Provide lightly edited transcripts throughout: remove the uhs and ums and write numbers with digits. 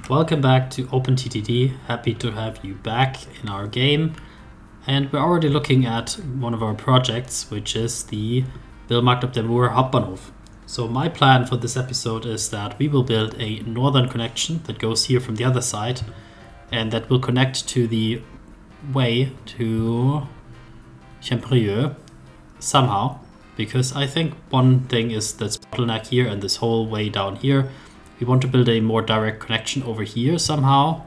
Welcome back to OpenTTD. Happy to have you back in our game. And we're already looking at one of our projects, which is the Villmarkt op der Moor Hauptbahnhof. So my plan for this episode is that we will build a northern connection that goes here from the other side, and that will connect to the way to Champerieu somehow, because I think one thing is this bottleneck here and this whole way down here. We want to build a more direct connection over here somehow.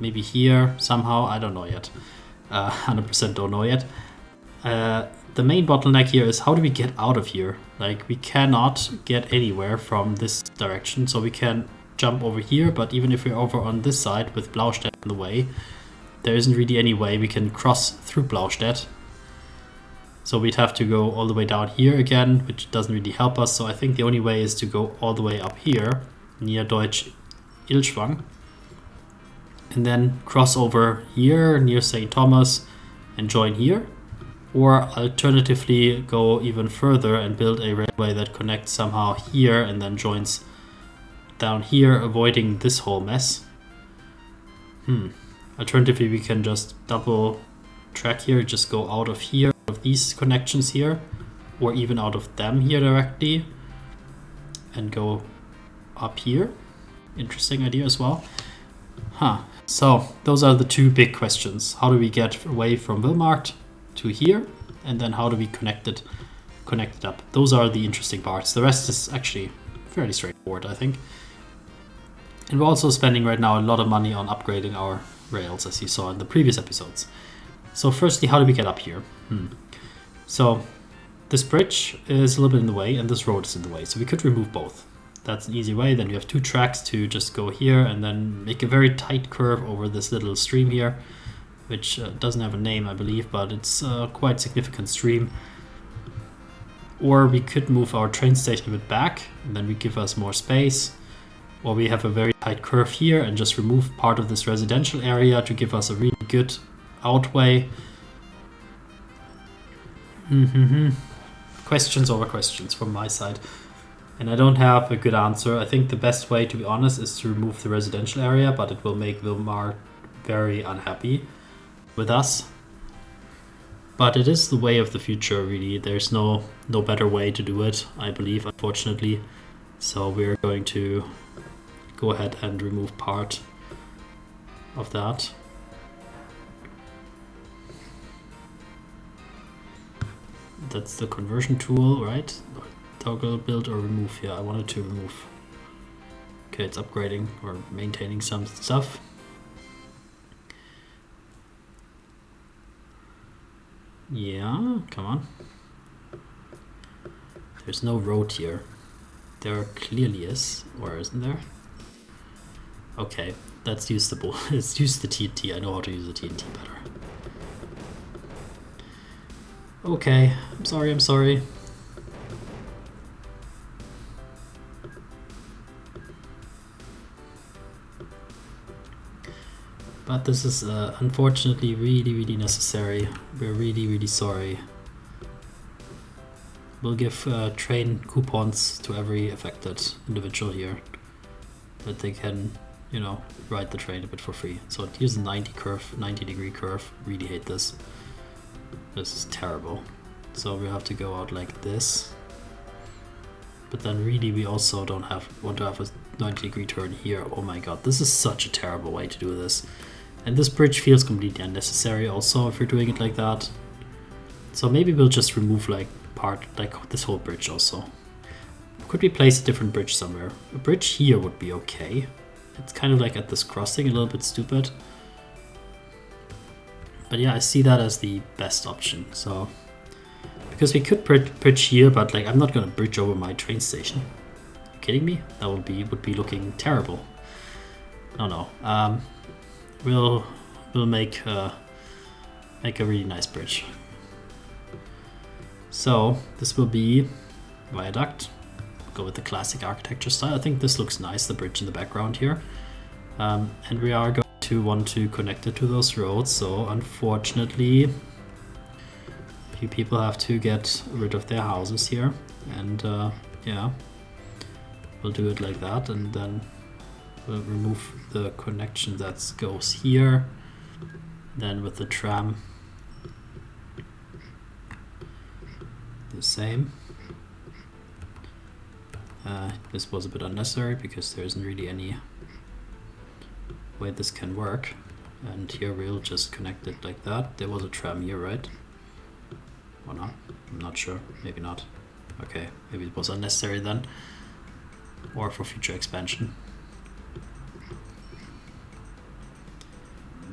Maybe here somehow, I don't know yet. 100% don't know yet. The main bottleneck here is how do we get out of here? Like, we cannot get anywhere from this direction, so we can jump over here, but even if we're over on this side with Blaustedt in the way, there isn't really any way we can cross through Blaustedt. So we'd have to go all the way down here again, which doesn't really help us. So I think the only way is to go all the way up here, near Deutsch Ilschwang, and then cross over here near St. Thomas and join here. Or alternatively, go even further and build a railway that connects somehow here and then joins down here, avoiding this whole mess. Alternatively, we can just double track here, just go out of here, of these connections here, or even out of them here directly and go up here. Interesting idea as well. So those are the two big questions. How do we get away from Villmarkt to here, and then how do we connect it up? Those are the interesting parts. The rest is actually fairly straightforward, I think. And we're also spending right now a lot of money on upgrading our rails, as you saw in the previous episodes. So firstly, how do we get up here? So this bridge is a little bit in the way and this road is in the way, so we could remove both. That's an easy way. Then you have two tracks to just go here and then make a very tight curve over this little stream here, which doesn't have a name, I believe, but it's a quite significant stream. Or we could move our train station a bit back, and then we give us more space. Or we have a very tight curve here and just remove part of this residential area to give us a really good outway. Questions over questions from my side. And I don't have a good answer. I think the best way, to be honest, is to remove the residential area, but it will make Villmarkt very unhappy with us. But it is the way of the future, really. There's no better way to do it, I believe, unfortunately. So we're going to go ahead and remove part of that. That's the conversion tool, right? Toggle, build, or remove. Yeah, I wanted to remove. Okay, it's upgrading or maintaining some stuff. Yeah, come on. There's no road here. There clearly is, or isn't there? Okay, let's use the let's use the TNT. I know how to use the TNT better. Okay, I'm sorry. But this is unfortunately really necessary. We're really sorry. We'll give train coupons to every affected individual here, that they can, ride the train a bit for free. So here's a 90-degree curve. Really hate this. This is terrible. So we have to go out like this. But then really we also want to have a 90-degree turn here. Oh my god, this is such a terrible way to do this. And this bridge feels completely unnecessary also if you're doing it like that. So maybe we'll just remove like this whole bridge also. Could we place a different bridge somewhere? A bridge here would be okay. It's kind of like at this crossing, a little bit stupid. But yeah, I see that as the best option. So, because we could bridge here, but like I'm not gonna bridge over my train station. Are you kidding me? That would be looking terrible. No. We'll make a really nice bridge. So this will be viaduct. Go with the classic architecture style. I think this looks nice, the bridge in the background here. And we are going to want to connect it to those roads. So unfortunately, a few people have to get rid of their houses here. And yeah, we'll do it like that, and then we'll remove the connection that goes here. Then with the tram, the same. This was a bit unnecessary because there isn't really any way this can work. And here we'll just connect it like that. There was a tram here, right? Or not? I'm not sure. Maybe not. Okay, maybe it was unnecessary then. Or for future expansion.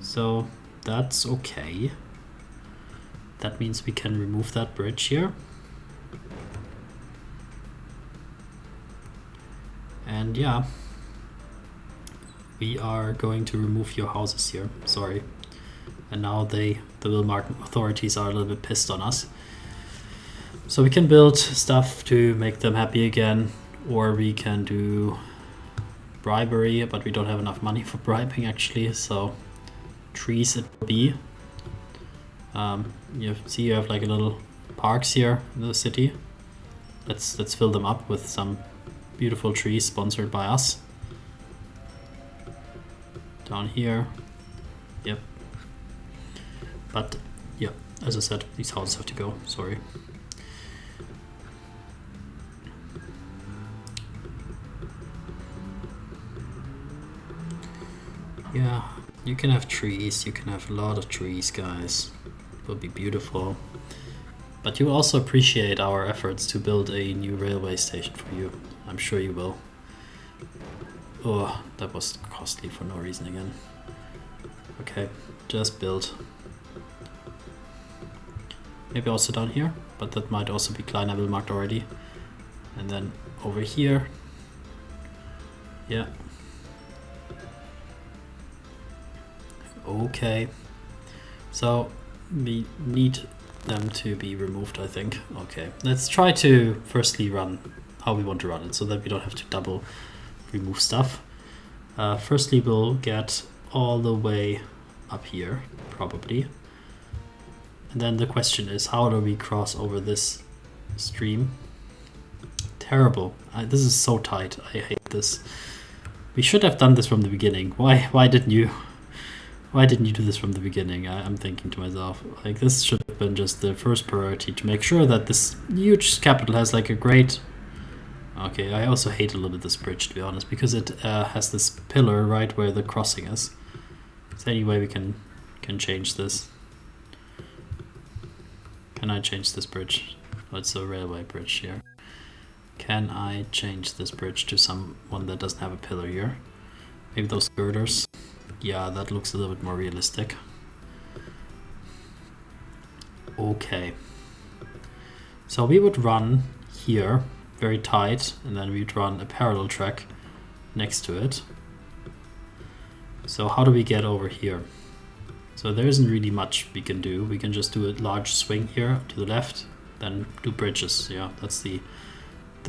So that's okay. That means we can remove that bridge here. And yeah, we are going to remove your houses here. Sorry. And now the Villmarkt authorities are a little bit pissed on us. So we can build stuff to make them happy again, or we can do bribery, but we don't have enough money for bribing actually, so trees it will be. You see you have like a little parks here in the city. Let's fill them up with some beautiful trees sponsored by us. Down here. Yep. But yeah, as I said, these houses have to go, sorry. Yeah, you can have trees, you can have a lot of trees, guys. It will be beautiful. But you will also appreciate our efforts to build a new railway station for you. I'm sure you will. Oh, that was costly for no reason again. Okay, just build. Maybe also down here, but that might also be Kleiner Villmarkt already. And then over here. Yeah. Okay. So we need them to be removed, I think. Okay, let's try to firstly run how we want to run it so that we don't have to double remove stuff. Firstly, we'll get all the way up here, probably. And then the question is, how do we cross over this stream? Terrible. This is so tight. I hate this. We should have done this from the beginning. Why didn't you do this from the beginning? I'm thinking to myself, like, this should have been just the first priority, to make sure that this huge capital has like a great... Okay, I also hate a little bit this bridge, to be honest, because it has this pillar right where the crossing is. Is there any way we can change this? Can I change this bridge? Oh, it's a railway bridge here. Can I change this bridge to one that doesn't have a pillar here? Maybe those girders. Yeah, that looks a little bit more realistic. Okay. So we would run here very tight, and then we'd run a parallel track next to it. So how do we get over here? So there isn't really much we can do. We can just do a large swing here to the left, then do bridges. Yeah, that's the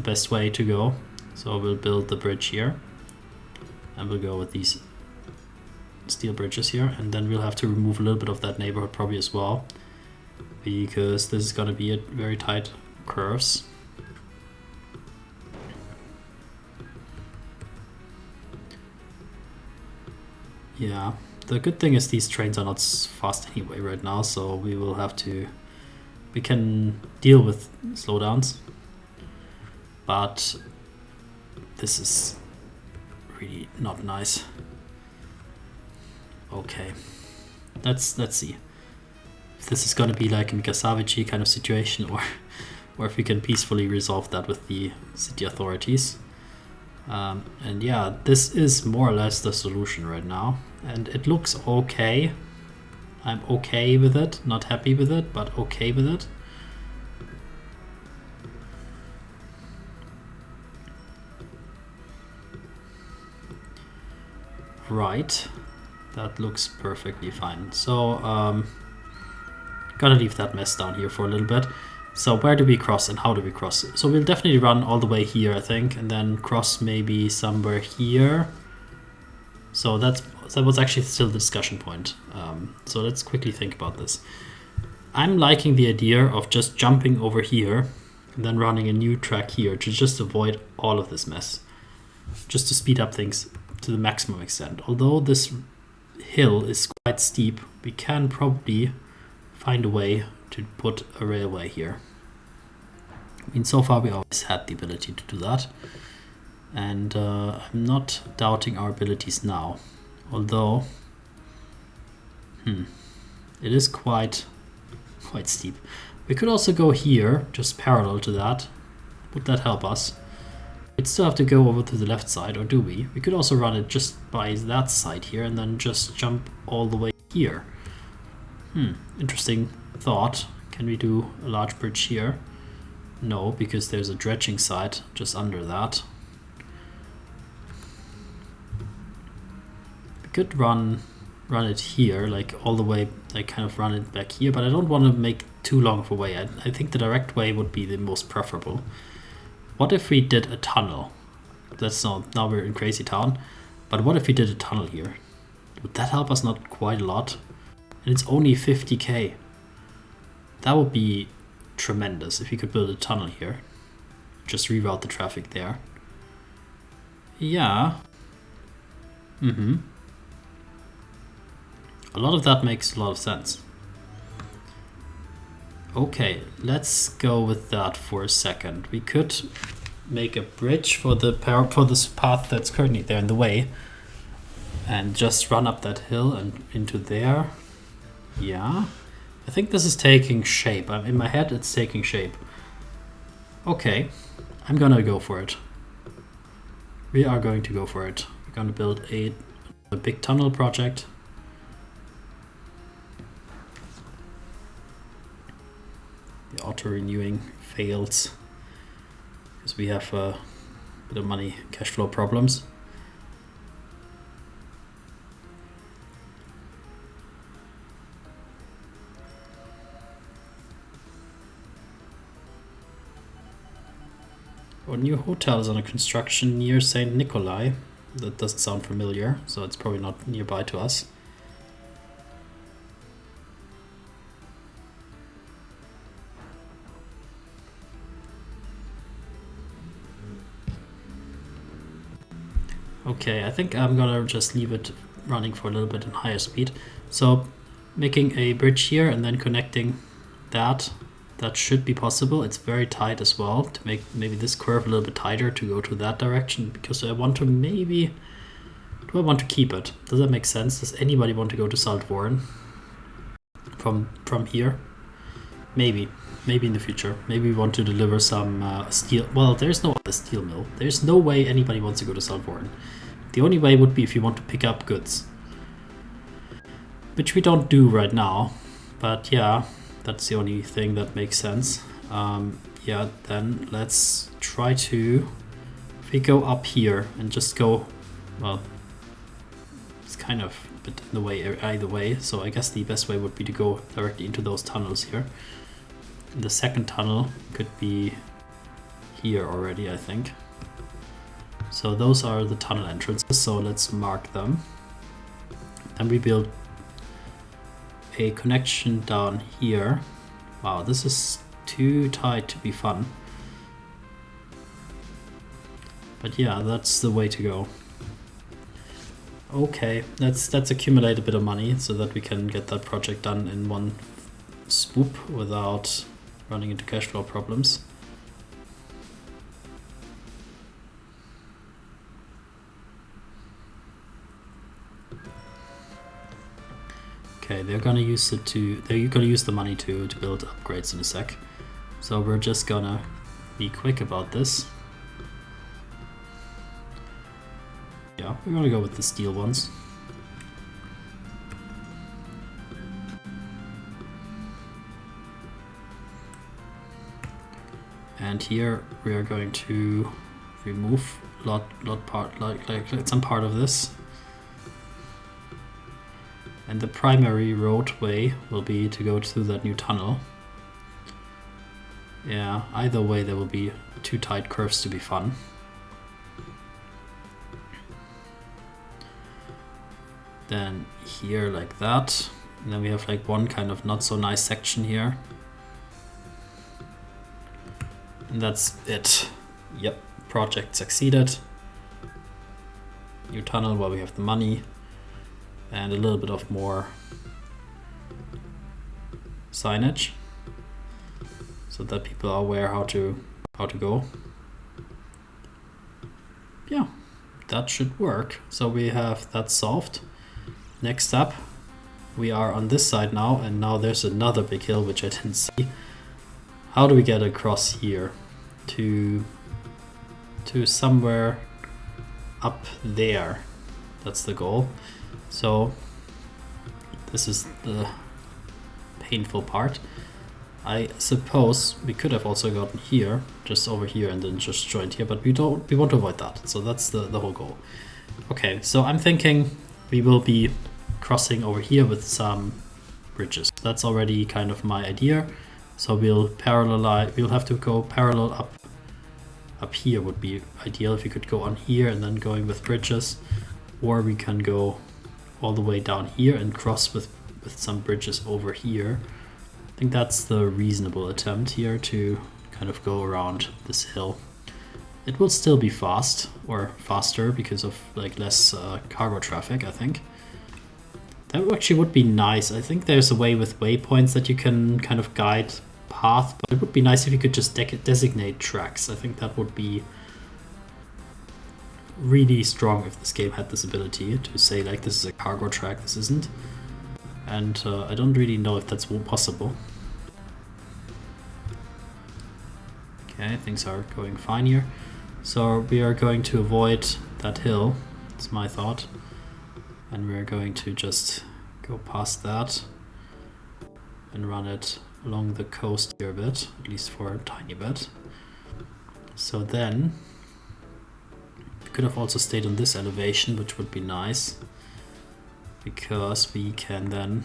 best way to go. So we'll build the bridge here, and we'll go with these steel bridges here, and then we'll have to remove a little bit of that neighborhood probably as well, because this is going to be a very tight curves. Yeah, the good thing is these trains are not fast anyway right now, so we can deal with slowdowns, but this is really not nice. Okay, let's see if this is going to be like a Mikasavici kind of situation, or if we can peacefully resolve that with the city authorities. And yeah, this is more or less the solution right now, and it looks okay. I'm okay with it, not happy with it, but okay with it. Right, that looks perfectly fine. So gonna leave that mess down here for a little bit. So where do we cross and how do we cross? So we'll definitely run all the way here, I think, and then cross maybe somewhere here. So that was actually still the discussion point. So let's quickly think about this. I'm liking the idea of just jumping over here and then running a new track here to just avoid all of this mess. Just to speed up things to the maximum extent. Although this hill is quite steep, we can probably find a way to put a railway here. I mean, so far we always had the ability to do that, and I'm not doubting our abilities now, although it is quite steep. We could also go here, just parallel to that. Would that help us? We'd still have to go over to the left side, or do we? We could also run it just by that side here and then just jump all the way here. Interesting thought. Can we do a large bridge here? No, because there's a dredging site just under that. We could run it here, like all the way, like kind of run it back here, but I don't want to make too long of a way. I think the direct way would be the most preferable. What if we did a tunnel? That's not, now we're in Crazy Town, but what if we did a tunnel here? Would that help us not quite a lot? And it's only 50k. That would be tremendous if you could build a tunnel here. Just reroute the traffic there. Yeah. A lot of that makes a lot of sense. Okay, let's go with that for a second. We could make a bridge for this path that's currently there in the way, and just run up that hill and into there. Yeah, I think this is taking shape. In my head, it's taking shape. Okay, I'm gonna go for it. We are going to go for it. We're gonna build a big tunnel project. The auto-renewing fails because we have a bit of money cash flow problems. A new hotel is under construction near St. Nikolai. That doesn't sound familiar, so it's probably not nearby to us. Okay, I think I'm gonna just leave it running for a little bit in higher speed. So making a bridge here and then connecting that should be possible. It's very tight as well, to make maybe this curve a little bit tighter to go to that direction, because I want to maybe, do I want to keep it? Does that make sense? Does anybody want to go to Saltwarren from here? Maybe in the future. Maybe we want to deliver some steel. Well, there's no other steel mill. There's no way anybody wants to go to Saltwarren. The only way would be if you want to pick up goods, which we don't do right now. But yeah, that's the only thing that makes sense. Yeah, then let's try to, if we go up here and just go, well, it's kind of a bit in the way either way. So I guess the best way would be to go directly into those tunnels here. The second tunnel could be here already, I think. So those are the tunnel entrances, so let's mark them. Then we build a connection down here. Wow, this is too tight to be fun. But yeah, that's the way to go. Okay, let's accumulate a bit of money so that we can get that project done in one swoop without running into cash flow problems. Okay, they're gonna use the money to build upgrades in a sec. So we're just gonna be quick about this. Yeah, we're gonna go with the steel ones. And here we are going to remove some part of this. And the primary roadway will be to go through that new tunnel. Yeah, either way there will be two tight curves to be fun. Then here like that. And then we have like one kind of not so nice section here. And that's it. Yep, project succeeded. new tunnel while we have the money, and a little bit of more signage so that people are aware how to go. Yeah, that should work. So we have that solved. Next up, we are on this side now, and now there's another big hill which I didn't see. How do we get across here to somewhere up there? That's the goal. So this is the painful part. I suppose we could have also gotten here, just over here, and then just joined here, but we want to avoid that. So that's the whole goal. Okay, so I'm thinking we will be crossing over here with some bridges. That's already kind of my idea. So we'll have to go parallel up here would be ideal if we could go on here and then going with bridges, or we can go all the way down here and cross with some bridges over here. I think that's the reasonable attempt here, to kind of go around this hill. It will still be fast or faster because of like less cargo traffic, I think. That actually would be nice. I think there's a way with waypoints that you can kind of guide path, but it would be nice if you could just designate tracks. I think that would be really strong if this game had this ability to say like this is a cargo track, this isn't. And I don't really know if that's possible. Okay, things are going fine here. So we are going to avoid that hill, it's my thought. And we're going to just go past that and run it along the coast here a bit, at least for a tiny bit. So then we could have also stayed on this elevation, which would be nice, because we can then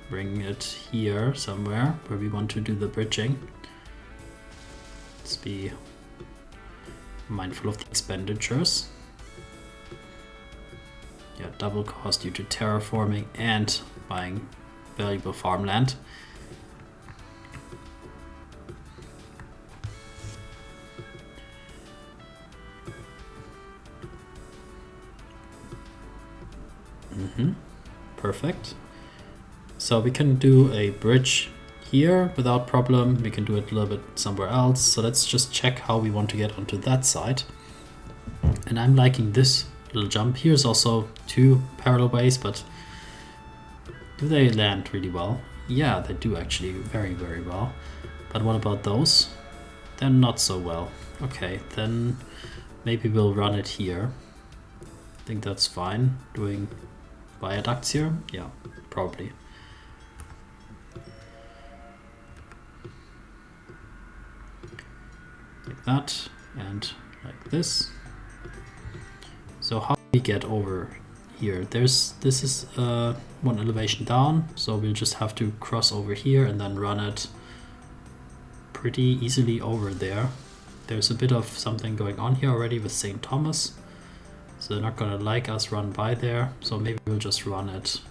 bring it here somewhere where we want to do the bridging. Let's be mindful of the expenditures. Yeah, double cost due to terraforming and buying valuable farmland. Perfect. So we can do a bridge here without problem. We can do it a little bit somewhere else. So let's just check how we want to get onto that side. And I'm liking this little jump. Here's also two parallel ways, but do they land really well? Yeah, they do actually very, very well. But what about those? They're not so well. Okay, then maybe we'll run it here. I think that's fine. Doing viaducts here? Yeah, probably. Like that and like this. So how do we get over here? This is one elevation down, so we'll just have to cross over here and then run it pretty easily over there. There's a bit of something going on here already with St. Thomas, so they're not gonna like us run by there, so maybe we'll just run it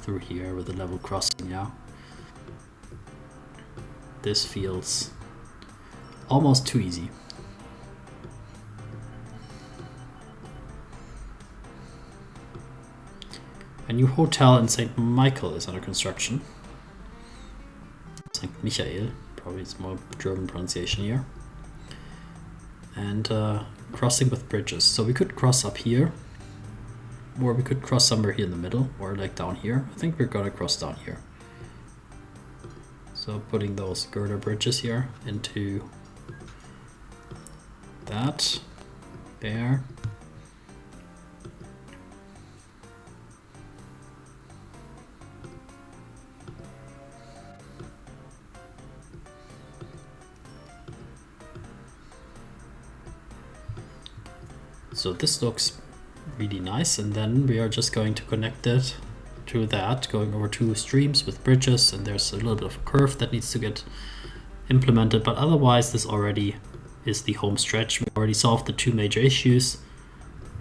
through here with a level crossing. Yeah, this feels almost too easy. A new hotel in St. Michael is under construction. St. Michael, probably it's more German pronunciation here. And crossing with bridges. So we could cross up here, or we could cross somewhere here in the middle, or like down here. I think we're gonna cross down here. So putting those girder bridges here into that, there. So this looks really nice, and then we are just going to connect it to that, going over two streams with bridges, and there's a little bit of a curve that needs to get implemented, but otherwise this already is the home stretch. We already solved the two major issues,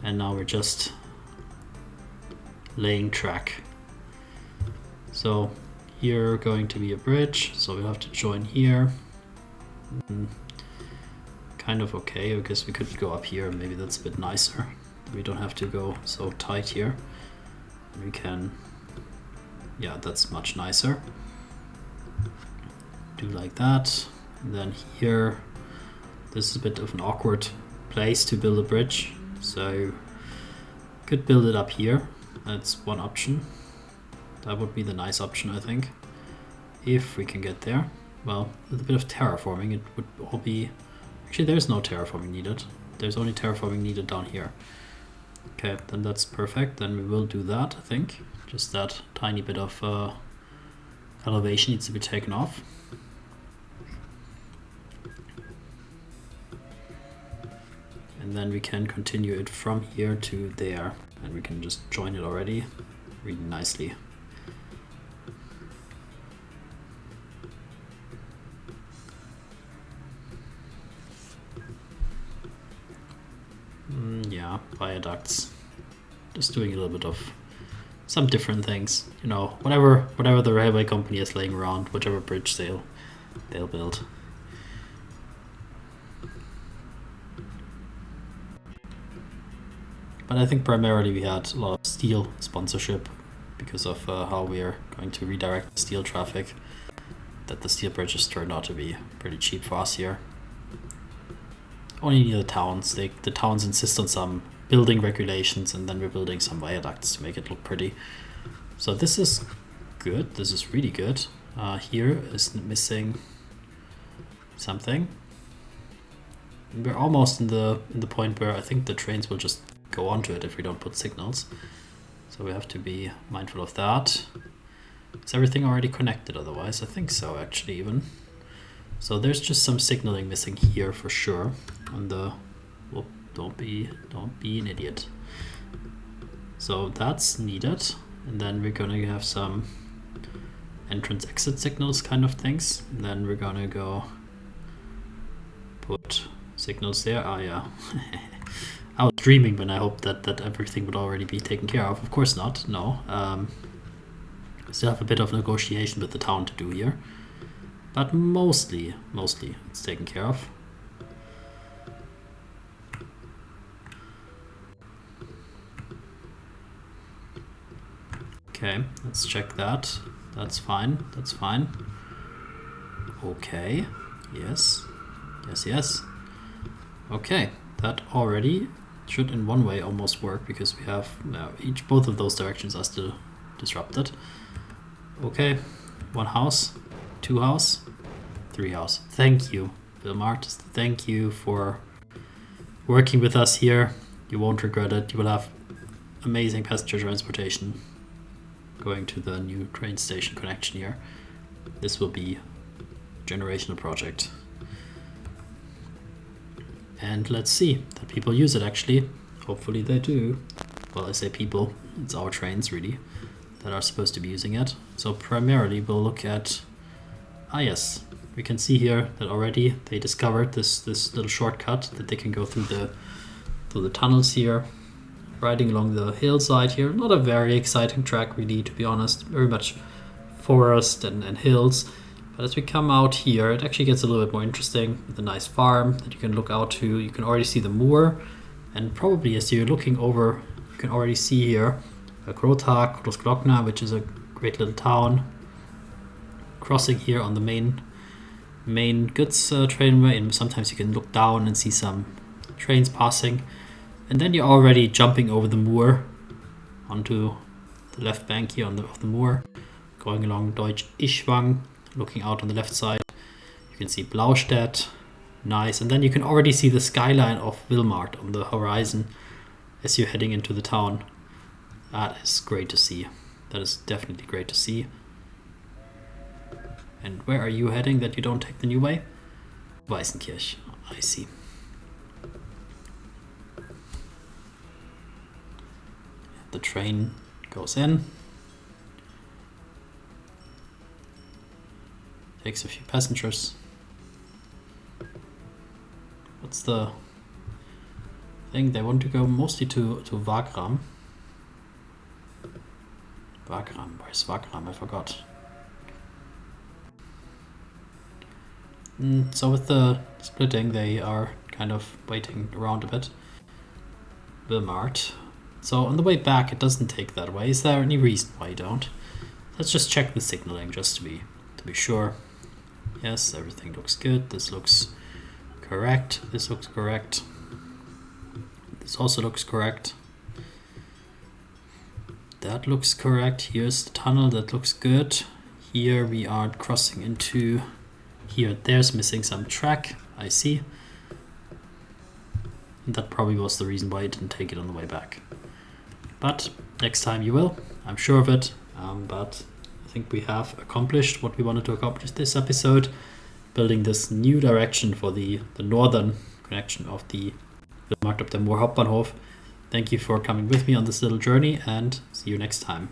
and now we're just laying track. So here going to be a bridge, so we'll have to join here. Kind of okay, because we could go up here, maybe that's a bit nicer. We don't have to go so tight here. We can, yeah, that's much nicer. Do like that. And then here, this is a bit of an awkward place to build a bridge, so could build it up here. That's one option. That would be the nice option, I think, if we can get there. Well, with a bit of terraforming, it would all be... Actually, there's no terraforming needed. There's only terraforming needed down here. Okay, then that's perfect. Then we will do that, I think. Just that tiny bit of elevation needs to be taken off. And then we can continue it from here to there. And we can just join it already really nicely. Yeah, viaducts. Just doing a little bit of some different things. You know, whatever the railway company is laying around, whichever bridge they'll build. But I think primarily we had a lot of steel sponsorship because of how we are going to redirect the steel traffic. That the steel bridges turned out to be pretty cheap for us here. Only near the towns. The towns insist on some building regulations, and then we're building some viaducts to make it look pretty. So this is good. This is really good. Here is missing something. We're almost in the point where I think the trains will just go onto it if we don't put signals. So we have to be mindful of that. Is everything already connected otherwise? I think so, actually, even. So there's just some signaling missing here for sure. On the, well, don't be an idiot. So that's needed, and then we're gonna have some entrance-exit signals kind of things. And then we're gonna go put signals there. Ah, yeah. I was dreaming when I hoped that everything would already be taken care of. Of course not. No. Still have a bit of negotiation with the town to do here. But mostly it's taken care of. Okay, let's check that. That's fine, that's fine. Okay, yes, yes. Okay, that already should in one way almost work because we have both of those directions are still disrupted. Okay, one house. 2 house, 3 house. Thank you, Villmarkt. Thank you for working with us here. You won't regret it. You will have amazing passenger transportation going to the new train station connection here. This will be a generational project. And let's see that people use it actually. Hopefully they do. Well, I say people, it's our trains really that are supposed to be using it. So primarily we'll look at yes, we can see here that already they discovered this little shortcut that they can go through the tunnels here, riding along the hillside here. Not a very exciting track really, to be honest, very much forest and hills. But as we come out here, it actually gets a little bit more interesting with a nice farm that you can look out to. You can already see the moor, and probably as you're looking over, you can already see here Grotag, Großglockner, which is a great little town. Crossing here on the main goods trainway, and sometimes you can look down and see some trains passing, and then you're already jumping over the moor onto the left bank here of the moor, going along Deutsch Ischwang, looking out on the left side. You can see Blaustedt, nice, and then you can already see the skyline of Villmarkt on the horizon as you're heading into the town. That is great to see. That is definitely great to see. And where are you heading that you don't take the new way? Weißenkirch, I see. The train goes in. Takes a few passengers. What's the thing? They want to go mostly to Wagram. Wagram, where's Wagram? I forgot. So with the splitting, they are kind of waiting around a bit. Villmarkt. So on the way back, it doesn't take that way. Is there any reason why you don't? Let's just check the signaling just to be sure. Yes, everything looks good. This looks correct. This looks correct. This also looks correct. That looks correct. Here's the tunnel. That looks good. Here we are crossing into here. There's missing some track. I see. And that probably was the reason why you didn't take it on the way back. But next time you will. I'm sure of it. But I think we have accomplished what we wanted to accomplish this episode. Building this new direction for the northern connection of the Villmarkt op der Moor Hauptbahnhof. Thank you for coming with me on this little journey and see you next time.